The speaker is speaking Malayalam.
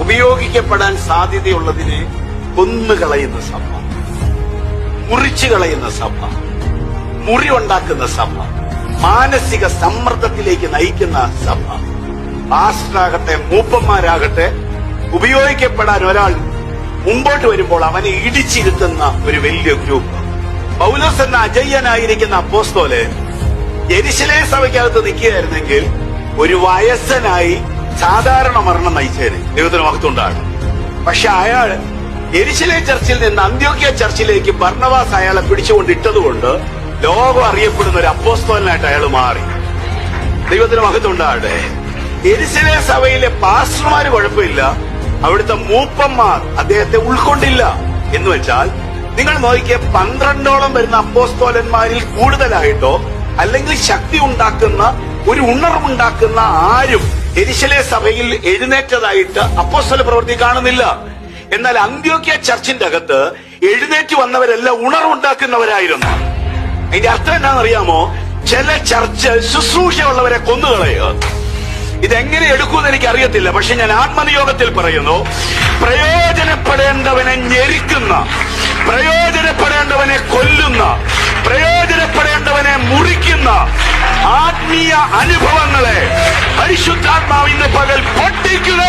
ഉപയോഗിക്കപ്പെടാൻ സാധ്യതയുള്ളതിനെ കൊന്നുകളയുന്ന സഭ, മുറിച്ചു കളയുന്ന സഭ, മുറിവുണ്ടാക്കുന്ന സഭ, മാനസിക സമ്മർദ്ദത്തിലേക്ക് നയിക്കുന്ന സഭ. പാസ്റ്ററാകട്ടെ മൂപ്പന്മാരാകട്ടെ, ഉപയോഗിക്കപ്പെടാൻ ഒരാൾ മുമ്പോട്ട് വരുമ്പോൾ അവനെ ഇടിച്ചിരുത്തുന്ന ഒരു വലിയ ഗ്രൂപ്പ്. പൗലോസ് എന്ന അജയ്യനായിരിക്കുന്ന അപ്പോസ്തലൻ യെരുശലേം സഭയ്ക്കകത്ത് നിൽക്കുകയായിരുന്നെങ്കിൽ ഒരു വയസ്സനായി സാധാരണ മരണം നയിച്ചേനെ. ദൈവത്തിന് മഹത്വമുണ്ടാകും. പക്ഷെ അയാൾ യെരുശലേം ചർച്ചിൽ നിന്ന് അന്ത്യോക്യ ചർച്ചിലേക്ക് ബർന്നബാസ് അയാളെ പിടിച്ചുകൊണ്ടിട്ടതുകൊണ്ട് ലോകം അറിയപ്പെടുന്ന ഒരു അപ്പോസ്തലനായിട്ട് അയാൾ മാറി. ദൈവത്തിന് മഹത്വമുണ്ടാകട്ടെ. യെരുശലേം സഭയിലെ പാസ്റ്റർമാര് കുഴപ്പമില്ല, അവിടുത്തെ മൂപ്പന്മാർ അദ്ദേഹത്തെ ഉൾക്കൊണ്ടില്ല. എന്ന് വെച്ചാൽ നിങ്ങൾ നോക്കിയ 12ഓളം വരുന്ന അപ്പോസ്തലന്മാരിൽ കൂടുതലായിട്ടോ അല്ലെങ്കിൽ ശക്തി ഉണ്ടാക്കുന്ന ഒരു ഉണർവുണ്ടാക്കുന്ന ആരും യെരുശലേം സഭയിൽ എഴുന്നേറ്റതായിട്ട് അപ്പോസ്തല പ്രവൃത്തി കാണുന്നില്ല. എന്നാൽ അന്ത്യോക്യ ചർച്ചിന്റെ അകത്ത് എഴുന്നേറ്റ് വന്നവരെല്ലാം ഉണർവുണ്ടാക്കുന്നവരായിരുന്നു. അതിന്റെ അർത്ഥം എന്താണെന്നറിയാമോ? ചില ചർച്ച് ശുശ്രൂഷയുള്ളവരെ കൊന്നുകളയുക. ഇതെങ്ങനെ എടുക്കുമെന്ന് എനിക്ക് അറിയത്തില്ല. പക്ഷെ ഞാൻ ആത്മനിയോഗത്തിൽ പറയുന്നു, പ്രയോജനപ്പെടേണ്ടവനെ ഞെരിക്കുന്ന, പ്രയോജനപ്പെടേണ്ടവനെ കൊല്ലുന്ന, പ്രയോജനപ്പെടേണ്ടവനെ മുറിക്കുന്ന ആത്മീയ അനുഭവങ്ങളെ പരിശുദ്ധാത്മാവ് ഇന്ന് പകൽ പൊട്ടിക്കുക.